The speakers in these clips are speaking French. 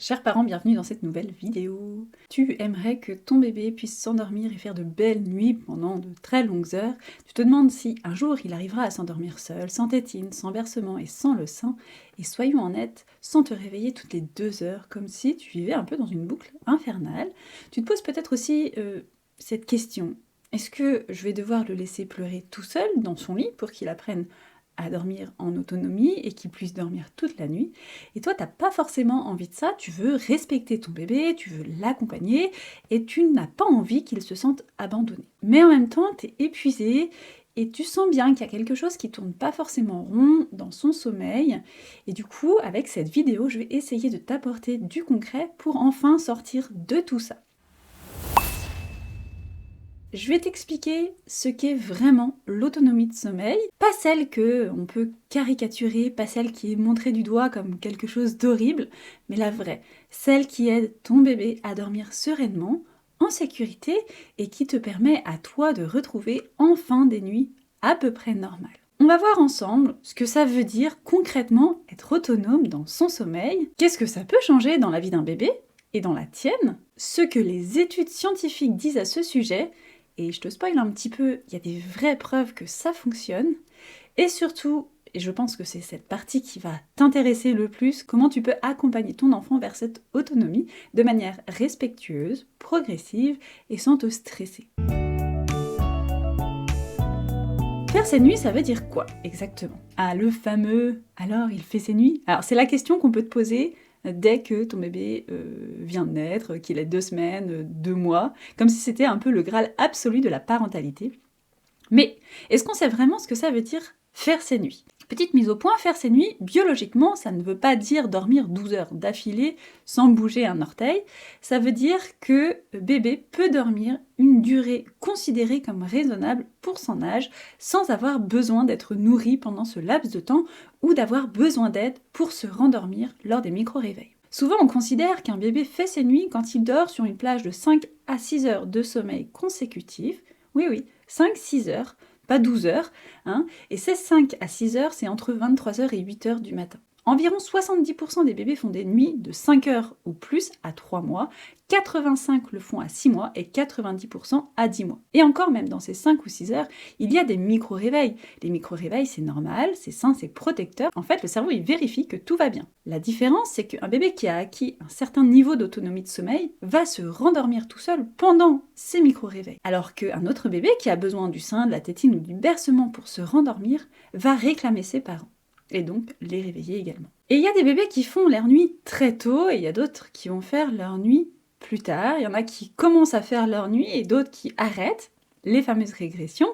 Chers parents, bienvenue dans cette nouvelle vidéo. Tu aimerais que ton bébé puisse s'endormir et faire de belles nuits pendant de très longues heures. Tu te demandes si un jour il arrivera à s'endormir seul, sans tétine, sans bercement et sans le sein. Et soyons honnêtes, sans te réveiller toutes les 2 heures, comme si tu vivais un peu dans une boucle infernale. Tu te poses peut-être aussi cette question. Est-ce que je vais devoir le laisser pleurer tout seul dans son lit pour qu'il apprenne à dormir en autonomie et qu'il puisse dormir toute la nuit. Et toi, t'as pas forcément envie de ça, tu veux respecter ton bébé, tu veux l'accompagner et tu n'as pas envie qu'il se sente abandonné. Mais en même temps, t'es épuisé et tu sens bien qu'il y a quelque chose qui tourne pas forcément rond dans son sommeil. Et du coup, avec cette vidéo, je vais essayer de t'apporter du concret pour enfin sortir de tout ça. Je vais t'expliquer ce qu'est vraiment l'autonomie de sommeil, pas celle que on peut caricaturer, pas celle qui est montrée du doigt comme quelque chose d'horrible, mais la vraie, celle qui aide ton bébé à dormir sereinement, en sécurité, et qui te permet à toi de retrouver enfin des nuits à peu près normales. On va voir ensemble ce que ça veut dire concrètement être autonome dans son sommeil, qu'est-ce que ça peut changer dans la vie d'un bébé et dans la tienne, ce que les études scientifiques disent à ce sujet. Et je te spoil un petit peu, il y a des vraies preuves que ça fonctionne. Et surtout, et je pense que c'est cette partie qui va t'intéresser le plus, comment tu peux accompagner ton enfant vers cette autonomie de manière respectueuse, progressive et sans te stresser. Faire ses nuits, ça veut dire quoi exactement? Ah, le fameux « alors il fait ses nuits ?» Alors c'est la question qu'on peut te poser dès que ton bébé vient de naître, qu'il ait 2 semaines, 2 mois, comme si c'était un peu le Graal absolu de la parentalité. Mais est-ce qu'on sait vraiment ce que ça veut dire faire ses nuits? Petite mise au point, faire ses nuits, biologiquement, ça ne veut pas dire dormir 12 heures d'affilée sans bouger un orteil. Ça veut dire que bébé peut dormir une durée considérée comme raisonnable pour son âge, sans avoir besoin d'être nourri pendant ce laps de temps ou d'avoir besoin d'aide pour se rendormir lors des micro-réveils. Souvent, on considère qu'un bébé fait ses nuits quand il dort sur une plage de 5 à 6 heures de sommeil consécutif. Oui, 5-6 heures, pas 12 heures, et ces 5 à 6 heures, c'est entre 23 heures et 8 heures du matin. Environ 70% des bébés font des nuits de 5 heures ou plus à 3 mois, 85% le font à 6 mois et 90% à 10 mois. Et encore même dans ces 5 ou 6 heures, il y a des micro-réveils. Les micro-réveils, c'est normal, c'est sain, c'est protecteur. En fait, le cerveau, il vérifie que tout va bien. La différence, c'est qu'un bébé qui a acquis un certain niveau d'autonomie de sommeil va se rendormir tout seul pendant ces micro-réveils. Alors qu'un autre bébé qui a besoin du sein, de la tétine ou du bercement pour se rendormir va réclamer ses parents. Et donc les réveiller également. Et il y a des bébés qui font leur nuit très tôt, et il y a d'autres qui vont faire leur nuit plus tard. Il y en a qui commencent à faire leur nuit, et d'autres qui arrêtent, les fameuses régressions.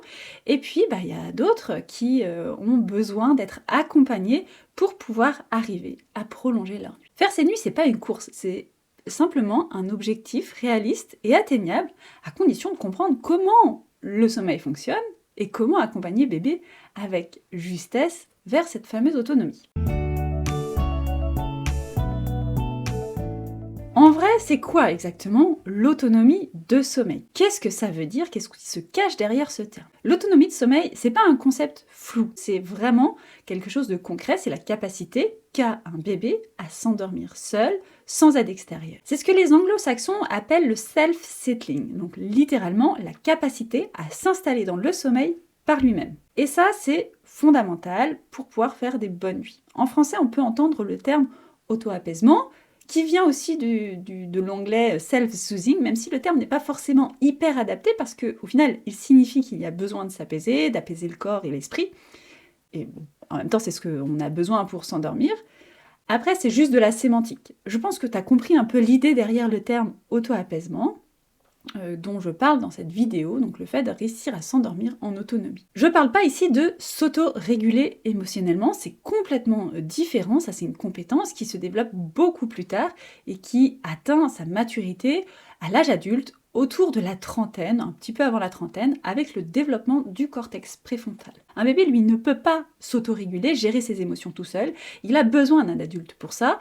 Et puis, il y a d'autres qui ont besoin d'être accompagnés pour pouvoir arriver à prolonger leur nuit. Faire ces nuits, c'est pas une course, c'est simplement un objectif réaliste et atteignable, à condition de comprendre comment le sommeil fonctionne, et comment accompagner bébé avec justesse vers cette fameuse autonomie. En vrai, c'est quoi exactement l'autonomie de sommeil? Qu'est-ce que ça veut dire? Qu'est-ce qui se cache derrière ce terme? L'autonomie de sommeil, c'est pas un concept flou, c'est vraiment quelque chose de concret, c'est la capacité qu'a un bébé à s'endormir seul, sans aide extérieure. C'est ce que les anglo-saxons appellent le self-settling, donc littéralement la capacité à s'installer dans le sommeil par lui-même. Et ça, c'est fondamental pour pouvoir faire des bonnes nuits. En français, on peut entendre le terme auto-apaisement, qui vient aussi de l'anglais self-soothing, même si le terme n'est pas forcément hyper adapté, parce qu'au final, il signifie qu'il y a besoin de s'apaiser, d'apaiser le corps et l'esprit. Et bon, en même temps, c'est ce qu'on a besoin pour s'endormir. Après, c'est juste de la sémantique. Je pense que tu as compris un peu l'idée derrière le terme auto-apaisement, dont je parle dans cette vidéo, donc le fait de réussir à s'endormir en autonomie. Je parle pas ici de s'auto-réguler émotionnellement, c'est complètement différent, ça c'est une compétence qui se développe beaucoup plus tard et qui atteint sa maturité à l'âge adulte, autour de la trentaine, un petit peu avant la trentaine, avec le développement du cortex préfrontal. Un bébé, lui, ne peut pas s'autoréguler, gérer ses émotions tout seul. Il a besoin d'un adulte pour ça,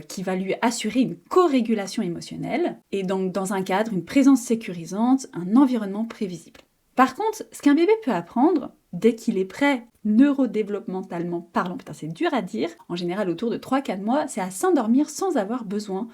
qui va lui assurer une co-régulation émotionnelle, et donc dans un cadre, une présence sécurisante, un environnement prévisible. Par contre, ce qu'un bébé peut apprendre, dès qu'il est prêt, neurodéveloppemental parlant, putain c'est dur à dire, en général autour de 3-4 mois, c'est à s'endormir sans avoir besoin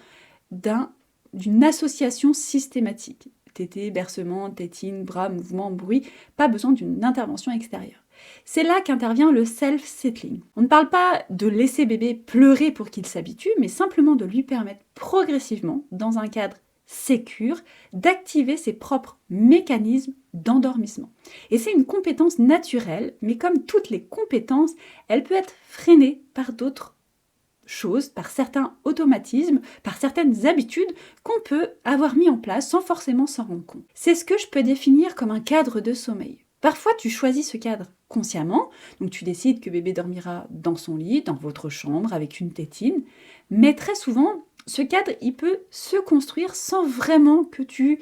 d'une association systématique. Tété, bercement, tétine, bras, mouvement, bruit, pas besoin d'une intervention extérieure. C'est là qu'intervient le self-settling. On ne parle pas de laisser bébé pleurer pour qu'il s'habitue, mais simplement de lui permettre progressivement, dans un cadre sécure, d'activer ses propres mécanismes d'endormissement. Et c'est une compétence naturelle, mais comme toutes les compétences, elle peut être freinée par d'autres choses, par certains automatismes, par certaines habitudes qu'on peut avoir mis en place sans forcément s'en rendre compte. C'est ce que je peux définir comme un cadre de sommeil. Parfois, tu choisis ce cadre consciemment, donc tu décides que bébé dormira dans son lit, dans votre chambre, avec une tétine, mais très souvent, ce cadre, il peut se construire sans vraiment que tu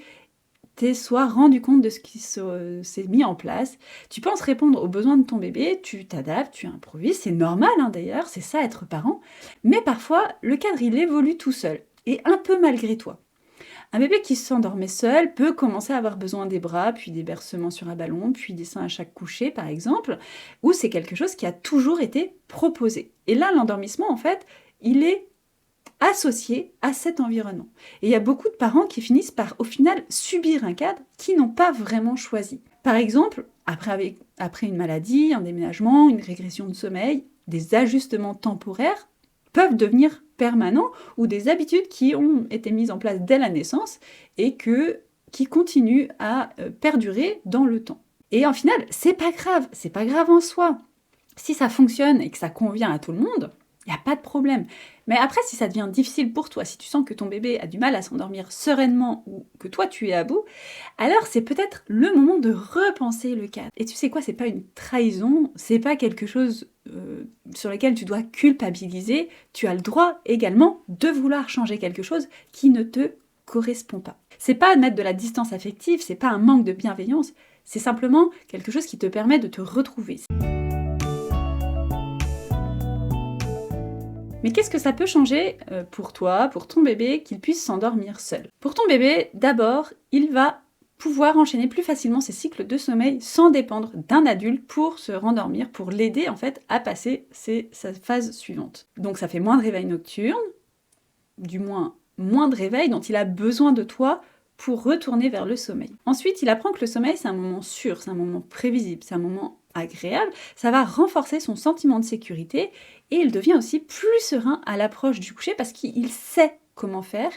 t'es soit rendu compte de ce qui s'est mis en place. Tu penses répondre aux besoins de ton bébé, tu t'adaptes, tu improvises, c'est normal d'ailleurs, c'est ça être parent, mais parfois, le cadre, il évolue tout seul, et un peu malgré toi. Un bébé qui s'endormait seul peut commencer à avoir besoin des bras, puis des bercements sur un ballon, puis des seins à chaque coucher, par exemple, ou c'est quelque chose qui a toujours été proposé. Et là, l'endormissement, en fait, il est associé à cet environnement. Et il y a beaucoup de parents qui finissent par, au final, subir un cadre qu'ils n'ont pas vraiment choisi. Par exemple, après une maladie, un déménagement, une régression de sommeil, des ajustements temporaires peuvent devenir permanents ou des habitudes qui ont été mises en place dès la naissance et qui continuent à perdurer dans le temps. Et en final, c'est pas grave en soi. Si ça fonctionne et que ça convient à tout le monde, il n'y a pas de problème. Mais après, si ça devient difficile pour toi, si tu sens que ton bébé a du mal à s'endormir sereinement ou que toi tu es à bout, alors c'est peut-être le moment de repenser le cadre. Et tu sais quoi, c'est pas une trahison, c'est pas quelque chose sur lequel tu dois culpabiliser. Tu as le droit également de vouloir changer quelque chose qui ne te correspond pas. C'est pas mettre de la distance affective, c'est pas un manque de bienveillance, c'est simplement quelque chose qui te permet de te retrouver. Mais qu'est-ce que ça peut changer pour toi, pour ton bébé, qu'il puisse s'endormir seul? Pour ton bébé, d'abord, il va pouvoir enchaîner plus facilement ses cycles de sommeil sans dépendre d'un adulte pour se rendormir, pour l'aider en fait à passer sa phase suivante. Donc ça fait moins de réveils nocturnes, du moins de réveils dont il a besoin de toi pour retourner vers le sommeil. Ensuite, il apprend que le sommeil, c'est un moment sûr, c'est un moment prévisible, c'est un moment agréable, ça va renforcer son sentiment de sécurité et il devient aussi plus serein à l'approche du coucher parce qu'il sait comment faire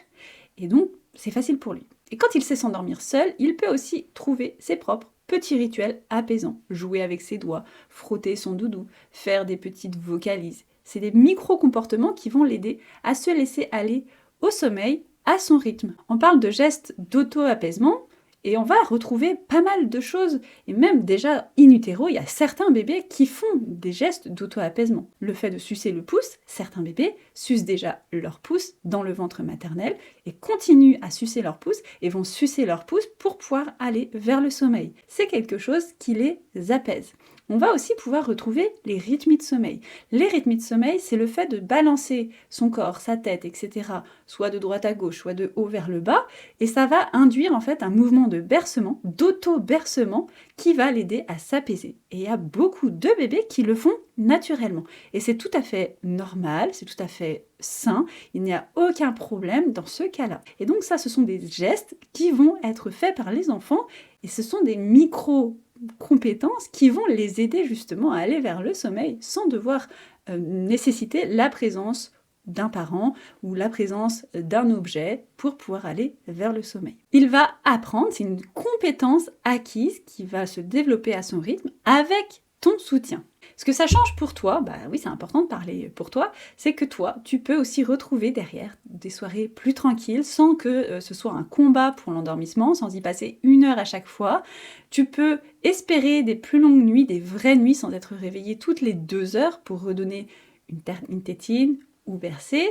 et donc c'est facile pour lui. Et quand il sait s'endormir seul, il peut aussi trouver ses propres petits rituels apaisants, jouer avec ses doigts, frotter son doudou, faire des petites vocalises. C'est des micro-comportements qui vont l'aider à se laisser aller au sommeil à son rythme. On parle de gestes d'auto-apaisement et on va retrouver pas mal de choses. Et même déjà in utero, il y a certains bébés qui font des gestes d'auto-apaisement. Le fait de sucer le pouce, certains bébés sucent déjà leur pouce dans le ventre maternel et continuent à sucer leur pouce et vont sucer leur pouce pour pouvoir aller vers le sommeil. C'est quelque chose qui les apaise. On va aussi pouvoir retrouver les rythmies de sommeil. Les rythmies de sommeil, c'est le fait de balancer son corps, sa tête, etc., soit de droite à gauche, soit de haut vers le bas, et ça va induire en fait un mouvement de bercement, d'auto-bercement, qui va l'aider à s'apaiser. Et il y a beaucoup de bébés qui le font naturellement. Et c'est tout à fait normal, c'est tout à fait sain, il n'y a aucun problème dans ce cas-là. Et donc ça, ce sont des gestes qui vont être faits par les enfants, et ce sont des micro-compétences qui vont les aider justement à aller vers le sommeil sans devoir nécessiter la présence d'un parent ou la présence d'un objet pour pouvoir aller vers le sommeil. Il va apprendre, c'est une compétence acquise qui va se développer à son rythme avec ton soutien. Ce que ça change pour toi, bah oui, c'est important de parler pour toi, c'est que toi, tu peux aussi retrouver derrière des soirées plus tranquilles sans que ce soit un combat pour l'endormissement, sans y passer 1 heure à chaque fois. Tu peux espérer des plus longues nuits, des vraies nuits sans être réveillé toutes les 2 heures pour redonner une tétine ou bercer.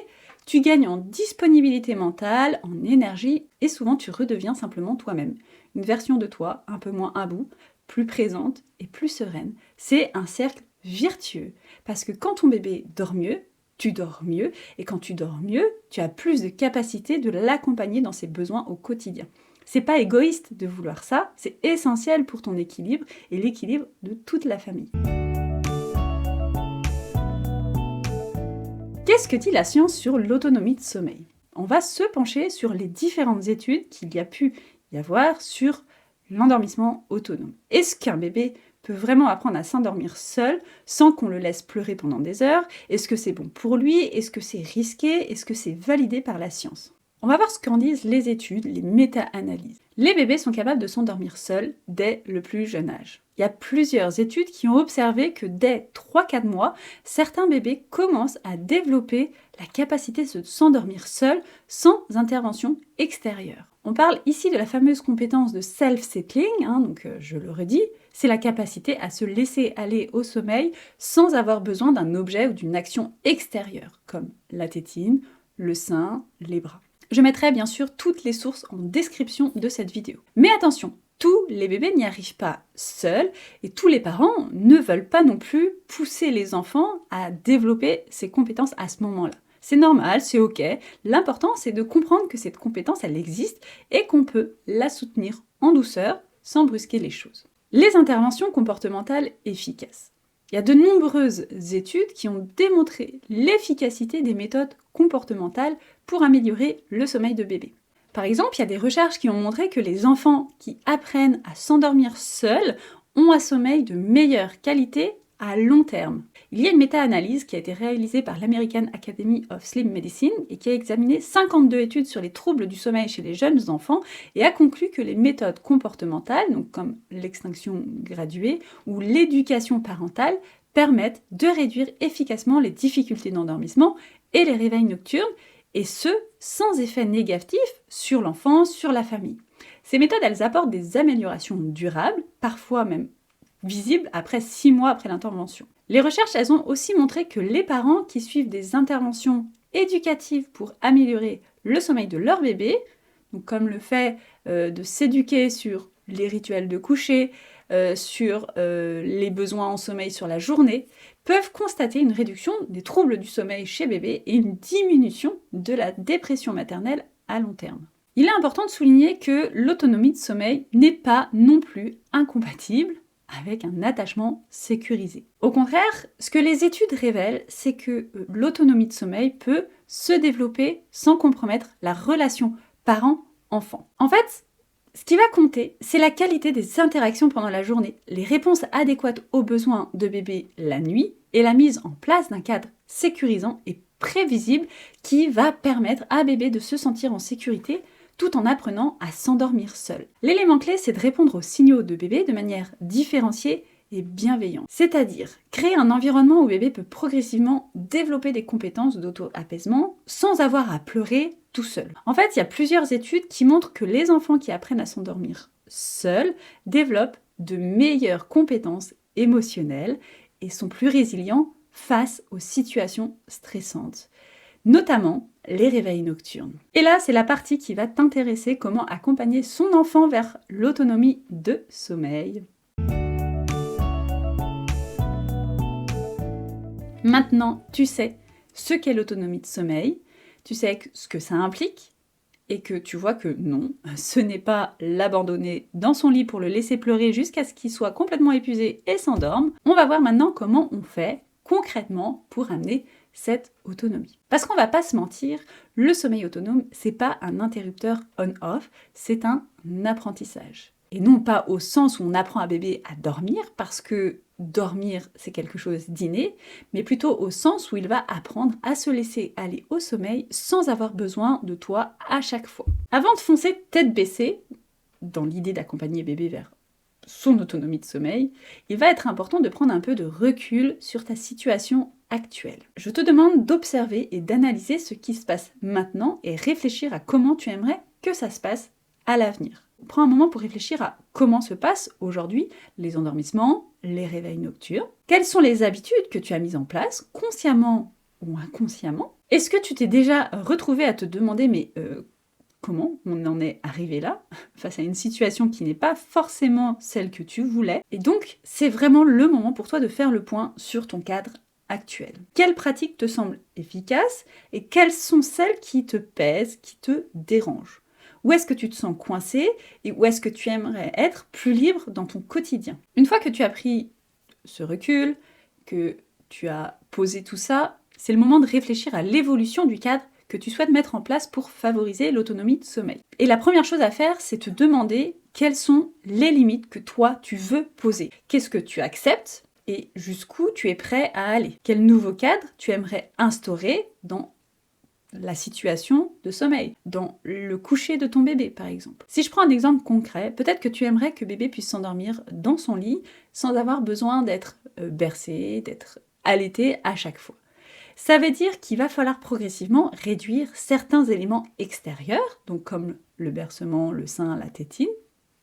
Tu gagnes en disponibilité mentale, en énergie et souvent tu redeviens simplement toi-même. Une version de toi un peu moins à bout, plus présente et plus sereine. C'est un cercle vertueux parce que quand ton bébé dort mieux, tu dors mieux et quand tu dors mieux, tu as plus de capacité de l'accompagner dans ses besoins au quotidien. C'est pas égoïste de vouloir ça, c'est essentiel pour ton équilibre et l'équilibre de toute la famille. Qu'est-ce que dit la science sur l'autonomie de sommeil? On va se pencher sur les différentes études qu'il y a pu y avoir sur l'endormissement autonome. Est-ce qu'un bébé peut vraiment apprendre à s'endormir seul sans qu'on le laisse pleurer pendant des heures? Est-ce que c'est bon pour lui? Est-ce que c'est risqué? Est-ce que c'est validé par la science? On va voir ce qu'en disent les études, les méta-analyses. Les bébés sont capables de s'endormir seuls dès le plus jeune âge. Il y a plusieurs études qui ont observé que dès 3-4 mois, certains bébés commencent à développer la capacité de s'endormir seuls sans intervention extérieure. On parle ici de la fameuse compétence de self-settling, donc je le redis, c'est la capacité à se laisser aller au sommeil sans avoir besoin d'un objet ou d'une action extérieure, comme la tétine, le sein, les bras. Je mettrai bien sûr toutes les sources en description de cette vidéo. Mais attention, tous les bébés n'y arrivent pas seuls et tous les parents ne veulent pas non plus pousser les enfants à développer ces compétences à ce moment-là. C'est normal, c'est ok. L'important, c'est de comprendre que cette compétence, elle existe et qu'on peut la soutenir en douceur sans brusquer les choses. Les interventions comportementales efficaces. Il y a de nombreuses études qui ont démontré l'efficacité des méthodes comportementales pour améliorer le sommeil de bébé. Par exemple, il y a des recherches qui ont montré que les enfants qui apprennent à s'endormir seuls ont un sommeil de meilleure qualité à long terme. Il y a une méta-analyse qui a été réalisée par l'American Academy of Sleep Medicine et qui a examiné 52 études sur les troubles du sommeil chez les jeunes enfants et a conclu que les méthodes comportementales, donc comme l'extinction graduée ou l'éducation parentale, permettent de réduire efficacement les difficultés d'endormissement et les réveils nocturnes, et ce, sans effet négatif sur l'enfant, sur la famille. Ces méthodes, elles apportent des améliorations durables, parfois même visibles après 6 mois après l'intervention. Les recherches, elles ont aussi montré que les parents qui suivent des interventions éducatives pour améliorer le sommeil de leur bébé, donc comme le fait de s'éduquer sur les rituels de coucher, sur les besoins en sommeil sur la journée, peuvent constater une réduction des troubles du sommeil chez bébé et une diminution de la dépression maternelle à long terme. Il est important de souligner que l'autonomie de sommeil n'est pas non plus incompatible avec un attachement sécurisé. Au contraire, ce que les études révèlent, c'est que l'autonomie de sommeil peut se développer sans compromettre la relation parent-enfant. En fait, ce qui va compter, c'est la qualité des interactions pendant la journée, les réponses adéquates aux besoins de bébé la nuit et la mise en place d'un cadre sécurisant et prévisible qui va permettre à bébé de se sentir en sécurité tout en apprenant à s'endormir seul. L'élément clé, c'est de répondre aux signaux de bébé de manière différenciée et bienveillante. C'est-à-dire créer un environnement où bébé peut progressivement développer des compétences d'auto-apaisement sans avoir à pleurer tout seul. En fait, il y a plusieurs études qui montrent que les enfants qui apprennent à s'endormir seuls développent de meilleures compétences émotionnelles et sont plus résilients face aux situations stressantes, notamment les réveils nocturnes. Et là, c'est la partie qui va t'intéresser, comment accompagner son enfant vers l'autonomie de sommeil. Maintenant, tu sais ce qu'est l'autonomie de sommeil, tu sais ce que ça implique, et que tu vois que non, ce n'est pas l'abandonner dans son lit pour le laisser pleurer jusqu'à ce qu'il soit complètement épuisé et s'endorme. On va voir maintenant comment on fait concrètement pour amener cette autonomie. Parce qu'on va pas se mentir, le sommeil autonome, c'est pas un interrupteur on-off, c'est un apprentissage. Et non pas au sens où on apprend à bébé à dormir, parce que dormir, c'est quelque chose d'inné, mais plutôt au sens où il va apprendre à se laisser aller au sommeil sans avoir besoin de toi à chaque fois. Avant de foncer tête baissée, dans l'idée d'accompagner bébé vers son autonomie de sommeil, il va être important de prendre un peu de recul sur ta situation actuelle. Je te demande d'observer et d'analyser ce qui se passe maintenant et réfléchir à comment tu aimerais que ça se passe à l'avenir. Prends un moment pour réfléchir à comment se passent aujourd'hui les endormissements, les réveils nocturnes. Quelles sont les habitudes que tu as mises en place, consciemment ou inconsciemment? Est-ce que tu t'es déjà retrouvé à te demander comment on en est arrivé là, face à une situation qui n'est pas forcément celle que tu voulais? Et donc, c'est vraiment le moment pour toi de faire le point sur ton cadre actuel. Quelles pratiques te semblent efficaces et quelles sont celles qui te pèsent, qui te dérangent? Où est-ce que tu te sens coincé et où est-ce que tu aimerais être plus libre dans ton quotidien? Une fois que tu as pris ce recul, que tu as posé tout ça, c'est le moment de réfléchir à l'évolution du cadre que tu souhaites mettre en place pour favoriser l'autonomie de sommeil. Et la première chose à faire, c'est te demander quelles sont les limites que toi, tu veux poser. Qu'est-ce que tu acceptes et jusqu'où tu es prêt à aller? Quel nouveau cadre tu aimerais instaurer dans la situation de sommeil, dans le coucher de ton bébé par exemple. Si je prends un exemple concret, peut-être que tu aimerais que bébé puisse s'endormir dans son lit sans avoir besoin d'être bercé, d'être allaité à chaque fois. Ça veut dire qu'il va falloir progressivement réduire certains éléments extérieurs, donc comme le bercement, le sein, la tétine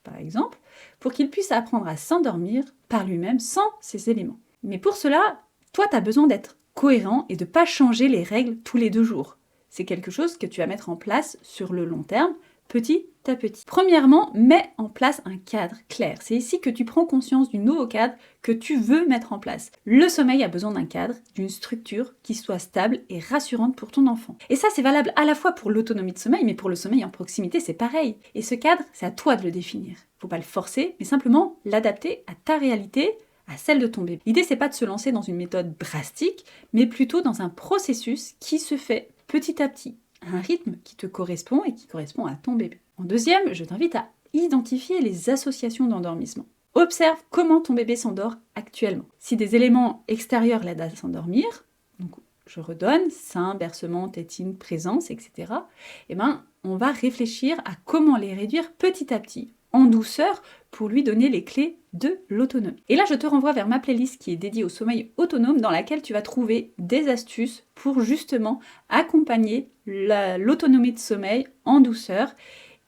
par exemple, pour qu'il puisse apprendre à s'endormir par lui-même sans ces éléments. Mais pour cela, toi tu as besoin d'être cohérent et de ne pas changer les règles tous les 2 jours. C'est quelque chose que tu vas mettre en place sur le long terme, petit à petit. Premièrement, mets en place un cadre clair. C'est ici que tu prends conscience du nouveau cadre que tu veux mettre en place. Le sommeil a besoin d'un cadre, d'une structure qui soit stable et rassurante pour ton enfant. Et ça, c'est valable à la fois pour l'autonomie de sommeil, mais pour le sommeil en proximité, c'est pareil. Et ce cadre, c'est à toi de le définir. Faut pas le forcer, mais simplement l'adapter à ta réalité, à celle de ton bébé. L'idée, c'est pas de se lancer dans une méthode drastique, mais plutôt dans un processus qui se fait petit à petit, à un rythme qui te correspond et qui correspond à ton bébé. En deuxième, je t'invite à identifier les associations d'endormissement. Observe comment ton bébé s'endort actuellement. Si des éléments extérieurs l'aident à s'endormir, donc je redonne, sein, bercement, tétine, présence, etc., on va réfléchir à comment les réduire petit à petit, en douceur, pour lui donner les clés de l'autonomie. Et là, je te renvoie vers ma playlist qui est dédiée au sommeil autonome, dans laquelle tu vas trouver des astuces pour justement accompagner l'autonomie de sommeil en douceur,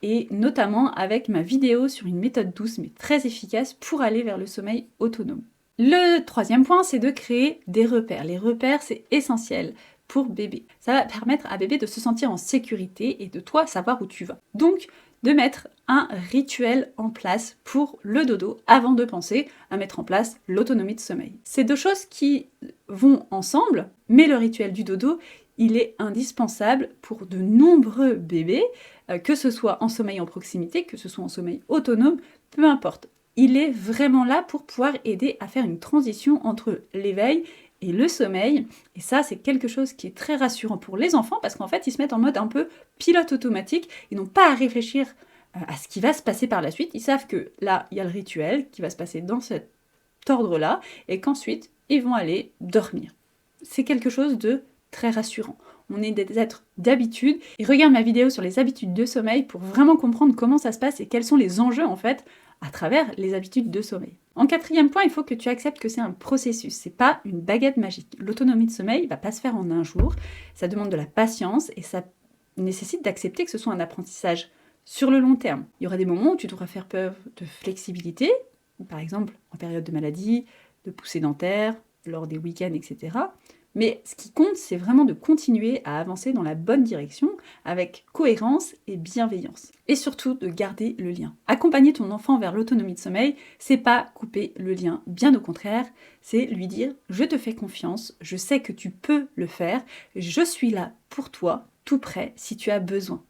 et notamment avec ma vidéo sur une méthode douce mais très efficace pour aller vers le sommeil autonome. Le troisième point, c'est de créer des repères. Les repères, c'est essentiel pour bébé. Ça va permettre à bébé de se sentir en sécurité et de toi savoir où tu vas. Donc, de mettre un rituel en place pour le dodo avant de penser à mettre en place l'autonomie de sommeil. C'est 2 choses qui vont ensemble, mais le rituel du dodo, il est indispensable pour de nombreux bébés, que ce soit en sommeil en proximité, que ce soit en sommeil autonome, peu importe. Il est vraiment là pour pouvoir aider à faire une transition entre l'éveil et le sommeil. Et ça, c'est quelque chose qui est très rassurant pour les enfants parce qu'en fait, ils se mettent en mode un peu pilote automatique. Ils n'ont pas à réfléchir à ce qui va se passer par la suite. Ils savent que là, il y a le rituel qui va se passer dans cet ordre-là et qu'ensuite, ils vont aller dormir. C'est quelque chose de très rassurant. On est des êtres d'habitude. Et regarde ma vidéo sur les habitudes de sommeil pour vraiment comprendre comment ça se passe et quels sont les enjeux en fait à travers les habitudes de sommeil. En 4e point, il faut que tu acceptes que c'est un processus, c'est pas une baguette magique. L'autonomie de sommeil va pas se faire en un jour, ça demande de la patience et ça nécessite d'accepter que ce soit un apprentissage sur le long terme. Il y aura des moments où tu devras faire preuve de flexibilité, par exemple en période de maladie, de poussée dentaire, lors des week-ends, etc. Mais ce qui compte, c'est vraiment de continuer à avancer dans la bonne direction avec cohérence et bienveillance. Et surtout de garder le lien. Accompagner ton enfant vers l'autonomie de sommeil, c'est pas couper le lien. Bien au contraire, c'est lui dire « je te fais confiance, je sais que tu peux le faire, je suis là pour toi, tout prêt si tu as besoin ».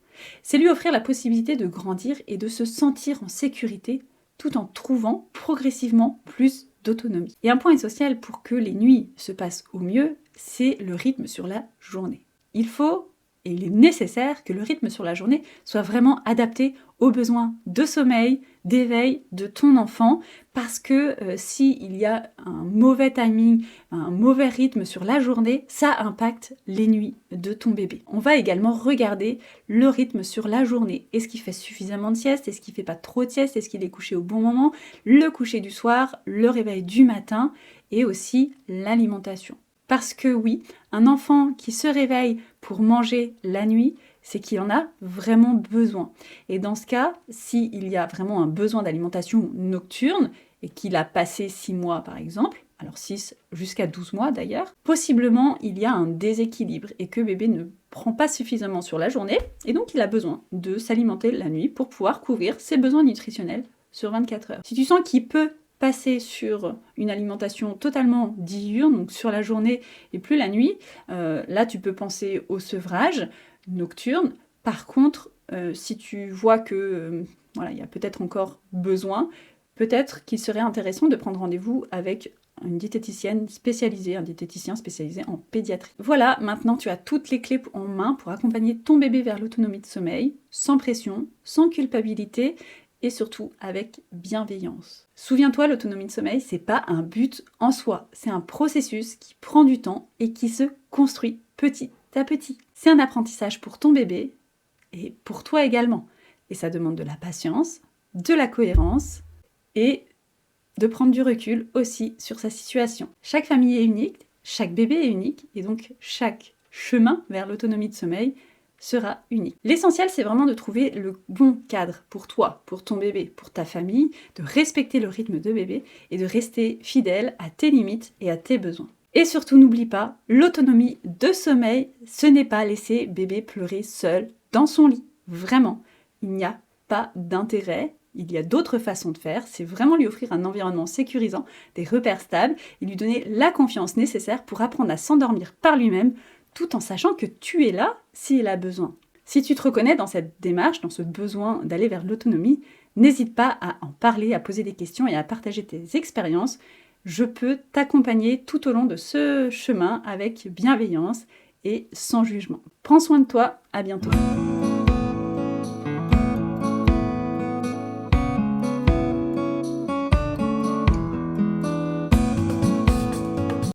C'est lui offrir la possibilité de grandir et de se sentir en sécurité tout en trouvant progressivement plus d'autonomie. Et un point essentiel pour que les nuits se passent au mieux, c'est le rythme sur la journée. Il faut, et il est nécessaire, que le rythme sur la journée soit vraiment adapté aux besoins de sommeil, d'éveil de ton enfant, parce que s'il y a un mauvais timing, un mauvais rythme sur la journée, ça impacte les nuits de ton bébé. On va également regarder le rythme sur la journée. Est-ce qu'il fait suffisamment de sieste? Est-ce qu'il fait pas trop de sieste? Est-ce qu'il est couché au bon moment? Le coucher du soir, le réveil du matin et aussi l'alimentation. Parce que oui, un enfant qui se réveille pour manger la nuit, c'est qu'il en a vraiment besoin. Et dans ce cas, s'il y a vraiment un besoin d'alimentation nocturne, et qu'il a passé 6 mois par exemple, alors 6 jusqu'à 12 mois d'ailleurs, possiblement il y a un déséquilibre et que bébé ne prend pas suffisamment sur la journée, et donc il a besoin de s'alimenter la nuit pour pouvoir couvrir ses besoins nutritionnels sur 24 heures. Si tu sens qu'il peut passer sur une alimentation totalement diurne, donc sur la journée et plus la nuit, là tu peux penser au sevrage nocturne. Par contre, si tu vois que voilà, il y a peut-être encore besoin, peut-être qu'il serait intéressant de prendre rendez-vous avec une diététicienne spécialisée, un diététicien spécialisé en pédiatrie. Voilà, maintenant tu as toutes les clés en main pour accompagner ton bébé vers l'autonomie de sommeil, sans pression, sans culpabilité et surtout avec bienveillance. Souviens-toi, l'autonomie de sommeil, c'est pas un but en soi, c'est un processus qui prend du temps et qui se construit petit à petit. C'est un apprentissage pour ton bébé et pour toi également. Et ça demande de la patience, de la cohérence et de prendre du recul aussi sur sa situation. Chaque famille est unique, chaque bébé est unique, et donc chaque chemin vers l'autonomie de sommeil sera unique. L'essentiel, c'est vraiment de trouver le bon cadre pour toi, pour ton bébé, pour ta famille, de respecter le rythme de bébé et de rester fidèle à tes limites et à tes besoins. Et surtout, n'oublie pas, l'autonomie de sommeil, ce n'est pas laisser bébé pleurer seul dans son lit. Vraiment, il n'y a pas d'intérêt. Il y a d'autres façons de faire, c'est vraiment lui offrir un environnement sécurisant, des repères stables et lui donner la confiance nécessaire pour apprendre à s'endormir par lui-même tout en sachant que tu es là s'il a besoin. Si tu te reconnais dans cette démarche, dans ce besoin d'aller vers l'autonomie, n'hésite pas à en parler, à poser des questions et à partager tes expériences. Je peux t'accompagner tout au long de ce chemin avec bienveillance et sans jugement. Prends soin de toi, à bientôt.